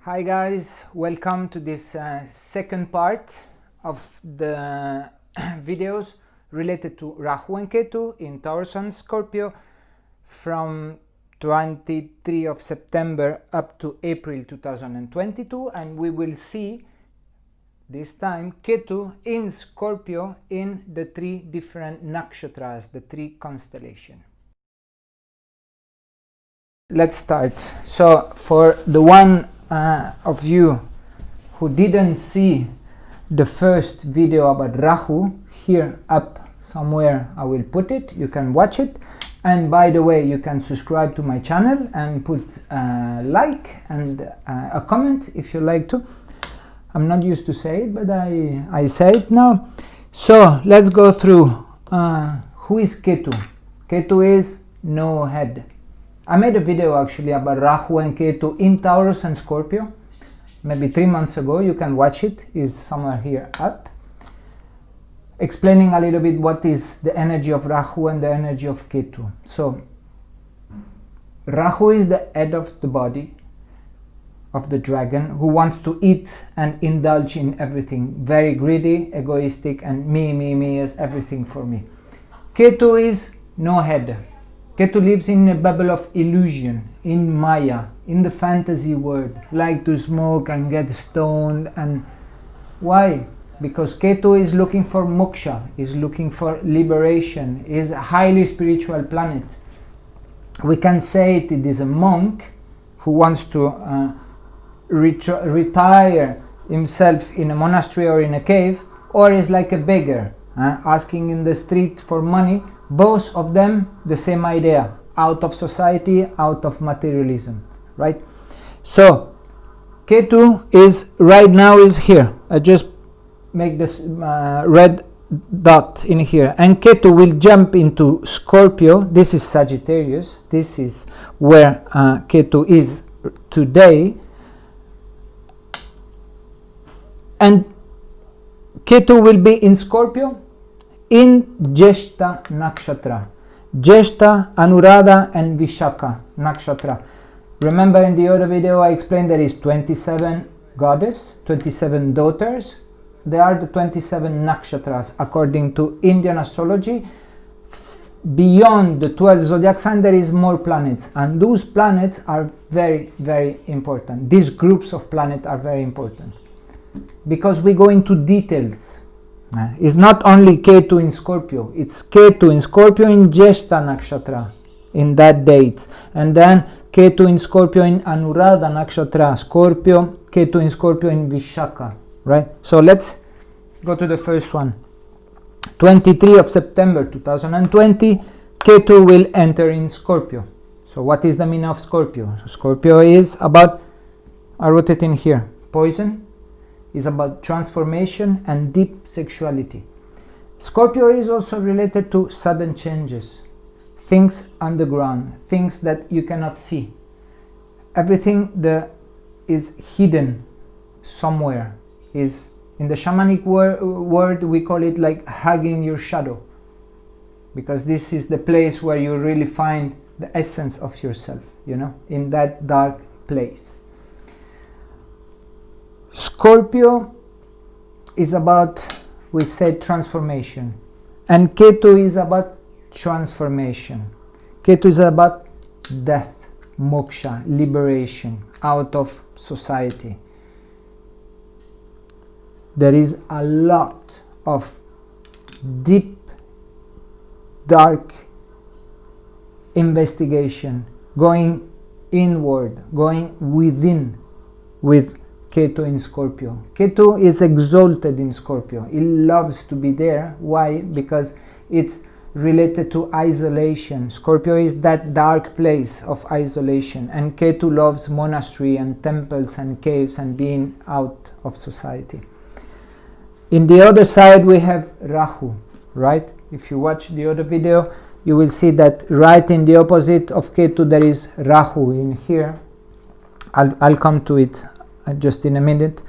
Hi guys, welcome to this second part of the videos related to Rahu and Ketu in Taurus and Scorpio from 23 of September up to April 2022, and we will see this time Ketu in Scorpio in the three different Nakshatras, the three constellations. Let's start. So for the one of you who didn't see the first video about Rahu, here up somewhere I will put it, you can watch it. And by the way, you can subscribe to my channel and put a like and a comment if you like to. I'm not used to say it, but I say it now. So let's go through who is Ketu. Ketu is no head. I made a video actually about Rahu and Ketu in Taurus and Scorpio maybe 3 months ago. You can watch it, it's somewhere here up, explaining a little bit what is the energy of Rahu and the energy of Ketu. So Rahu is the head of the body of the dragon, who wants to eat and indulge in everything, very greedy, egoistic, and me is everything for me. Ketu is no head. Ketu lives in a bubble of illusion, in Maya, in the fantasy world, like to smoke and get stoned. And why? Because Ketu is looking for moksha, is looking for liberation, is a highly spiritual planet. We can say it is a monk who wants to retire himself in a monastery or in a cave, or is like a beggar asking in the street for money. Both of them the same idea, out of society, out of materialism, right? So Ketu is right now is here. I just make this red dot in here, and Ketu will jump into Scorpio. This is Sagittarius. This is where Ketu is today, and Ketu will be in Scorpio in Jyeshta Nakshatra. Jyeshta, Anuradha and Vishaka Nakshatra. Remember in the other video I explained there is 27 goddess, 27 daughters. They are the 27 Nakshatras according to Indian astrology. Beyond the 12 zodiac signs there is more planets, and those planets are very important. These groups of planets are very important because we go into details. It's not only Ketu in Scorpio, it's Ketu in Scorpio in Jyeshta Nakshatra in that date, and then Ketu in Scorpio in Anuradha Nakshatra, Scorpio, Ketu in Scorpio in Vishaka, right? So let's go to the first one. 23 of September 2020, Ketu will enter in Scorpio. So what is the meaning of Scorpio? So Scorpio is about, I wrote it in here, poison, is about transformation and deep sexuality. Scorpio is also related to sudden changes, things underground, things that you cannot see. Everything that is hidden somewhere is, in the shamanic word we call it like hugging your shadow, because this is the place where you really find the essence of yourself, you know, in that dark place. Scorpio is about, we said, transformation, and Ketu is about transformation. Ketu is about death, moksha, liberation out of society. There is a lot of deep, dark investigation going inward, going within with Ketu in Scorpio. Ketu is exalted in Scorpio. It loves to be there. Why? Because it's related to isolation. Scorpio is that dark place of isolation, and Ketu loves monastery and temples and caves and being out of society. In the other side we have Rahu, right? If you watch the other video, you will see that right in the opposite of Ketu there is Rahu in here. I'll come to it just in a minute.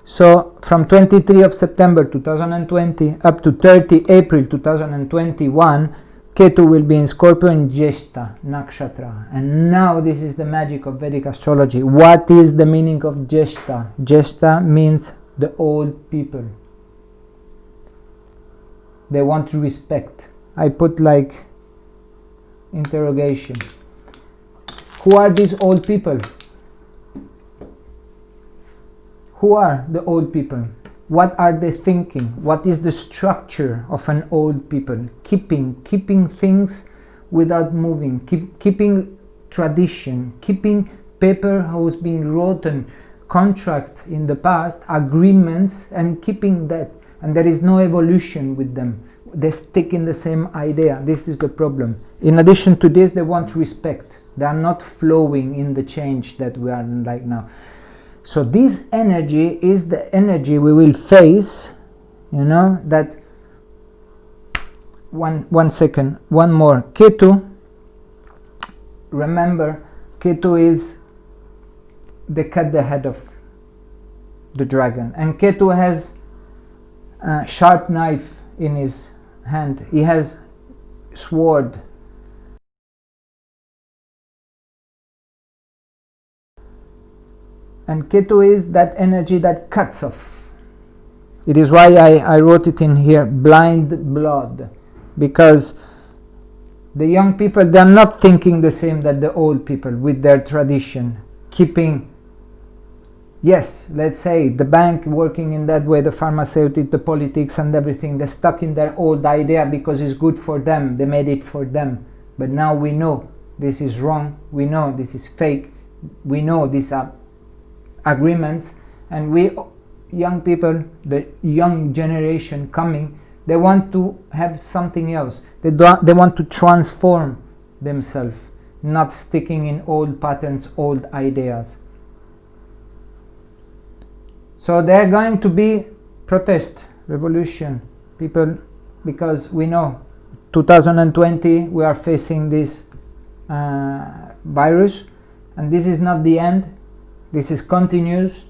So from 23 of September 2020 up to 30 April 2021, Ketu will be in Scorpio in Jeshta Nakshatra. And now this is the magic of Vedic astrology. What is the meaning of Jeshta? Jeshta means the old people. They want respect. I put like interrogation. Who are these old people? Who are the old people? What are they thinking? What is the structure of an old people? Keeping things without moving, keeping tradition, keeping paper who's been written, contract in the past, agreements, and keeping that. And there is no evolution with them. They stick in the same idea. This is the problem. In addition to this, they want respect. They are not flowing in the change that we are like now. So this energy is the energy we will face, that one second, one more. Ketu, remember, Ketu is the head of the dragon. And Ketu has a sharp knife in his hand. He has sword. And Ketu is that energy that cuts off. It is why I wrote it in here, blind blood. Because the young people, they are not thinking the same that the old people with their tradition. Keeping, yes, let's say the bank working in that way, the pharmaceutical, the politics and everything, they're stuck in their old idea because it's good for them. They made it for them. But now we know this is wrong. We know this is fake. We know these are agreements, and we young people, the young generation coming, they want to have something else. They want to transform themselves, not sticking in old patterns, old ideas. So they're going to be protest, revolution, people, because we know 2020 we are facing this virus, and this is not the end. This is continuous,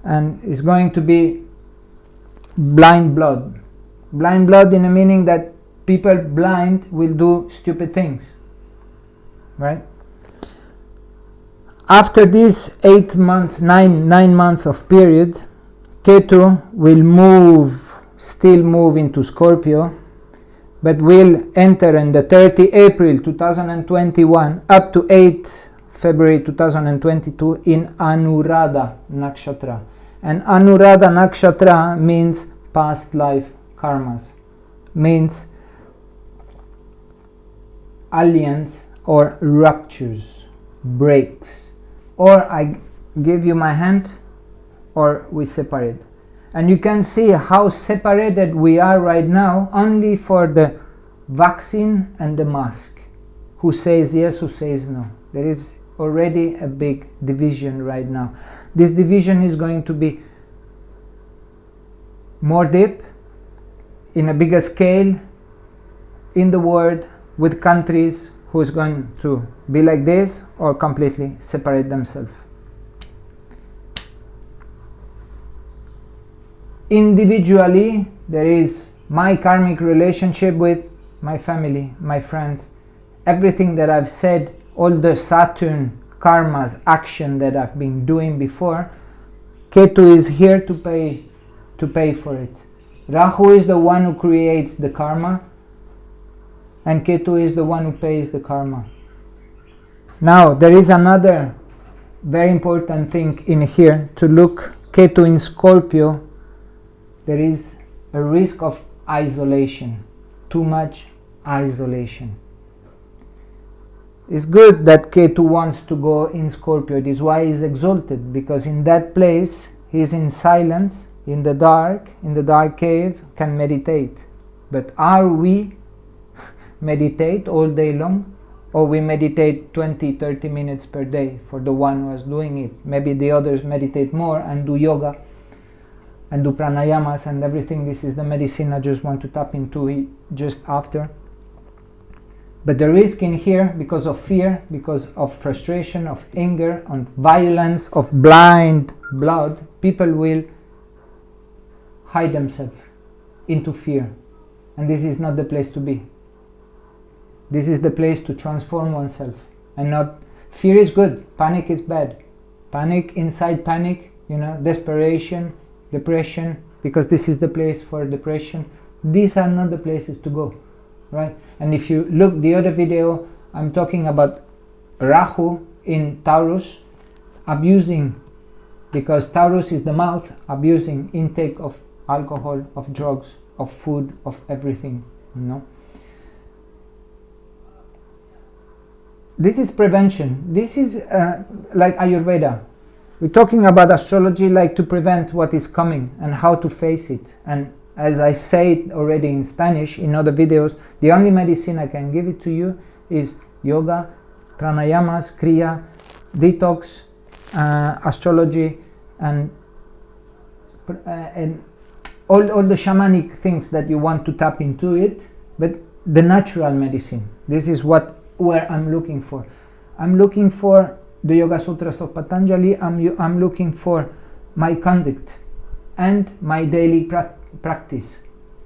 and it's going to be blind blood. Blind blood in the meaning that people blind will do stupid things, right? After these 8 months, 9 months of period, Ketu will still move into Scorpio, but will enter on the 30 April 2021 up to 8 February 2022 in Anuradha Nakshatra. And Anuradha Nakshatra means past life karmas, means alliance or ruptures, breaks, or I give you my hand or we separate. And you can see how separated we are right now only for the vaccine and the mask. Who says yes, who says no. There is already a big division right now. This division is going to be more deep, in a bigger scale, in the world, with countries who's going to be like this or completely separate themselves. Individually, there is my karmic relationship with my family, my friends, everything that I've said, all the Saturn karmas, action that I've been doing before. Ketu is here to pay for it. Rahu is the one who creates the karma, and Ketu is the one who pays the karma. Now there is another very important thing in here to look. Ketu in Scorpio, there is a risk of isolation, too much isolation. It's good that Ketu wants to go in Scorpio. This is why he's exalted, because in that place he's in silence, in the dark cave, can meditate. But are we meditate all day long, or we meditate 20-30 minutes per day for the one who is doing it? Maybe the others meditate more and do yoga and do pranayamas and everything. This is the medicine I just want to tap into it just after. But the risk in here, because of fear, because of frustration, of anger, of violence, of blind blood, people will hide themselves into fear. And this is not the place to be. This is the place to transform oneself, and not fear is good, panic is bad. Panic, inside panic, desperation, depression, because this is the place for depression. These are not the places to go, right? And if you look the other video, I'm talking about Rahu in Taurus abusing, because Taurus is the mouth, abusing intake of alcohol, of drugs, of food, of everything, This is prevention. This is like Ayurveda. We're talking about astrology like to prevent what is coming and how to face it. And as I said already in Spanish in other videos, the only medicine I can give it to you is yoga, pranayamas, kriya, detox, astrology, and all the shamanic things that you want to tap into it, but the natural medicine. This is where I'm looking for. I'm looking for the Yoga Sutras of Patanjali. I'm looking for my conduct and my daily practice.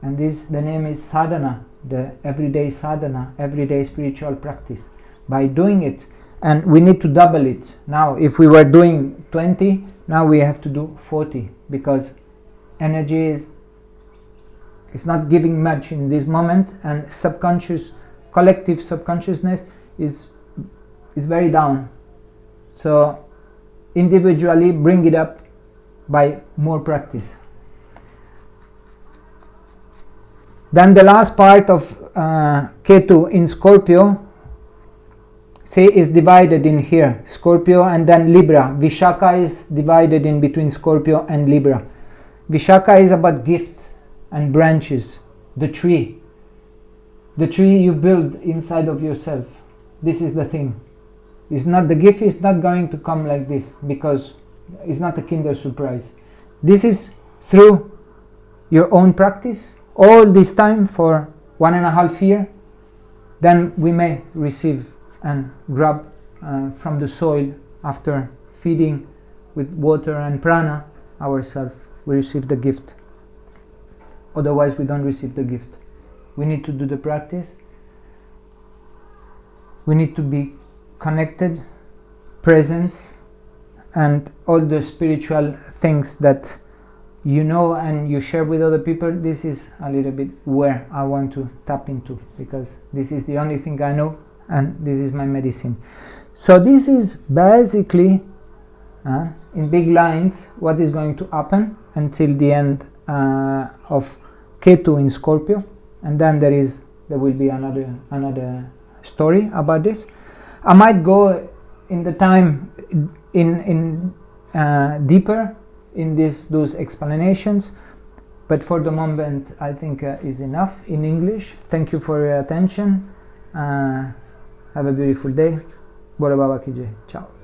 And the name is sadhana, the everyday sadhana, everyday spiritual practice. By doing it, and we need to double it. Now, if we were doing 20, now we have to do 40, because energy is not giving much in this moment, and collective subconsciousness is very down. So individually bring it up by more practice. Then the last part of Ketu in Scorpio, is divided in here, Scorpio and then Libra. Vishaka is divided in between Scorpio and Libra. Vishaka is about gift and branches, the tree you build inside of yourself. This is the thing. The gift is not going to come like this, because it's not a Kinder Surprise. This is through your own practice all this time for 1.5 years. Then we may receive and grab from the soil after feeding with water and prana ourselves. We receive the gift. Otherwise we don't receive the gift. We need to do the practice. We need to be connected, presence, and all the spiritual things that and you share with other people. This is a little bit where I want to tap into, because this is the only thing I know, and this is my medicine. So this is basically in big lines what is going to happen until the end of Ketu in Scorpio, and then there will be another story about this. I might go in the time in deeper in those explanations, but for the moment I think is enough in English. Thank you for your attention. Have a beautiful day. Bolebaba ki jai. Ciao.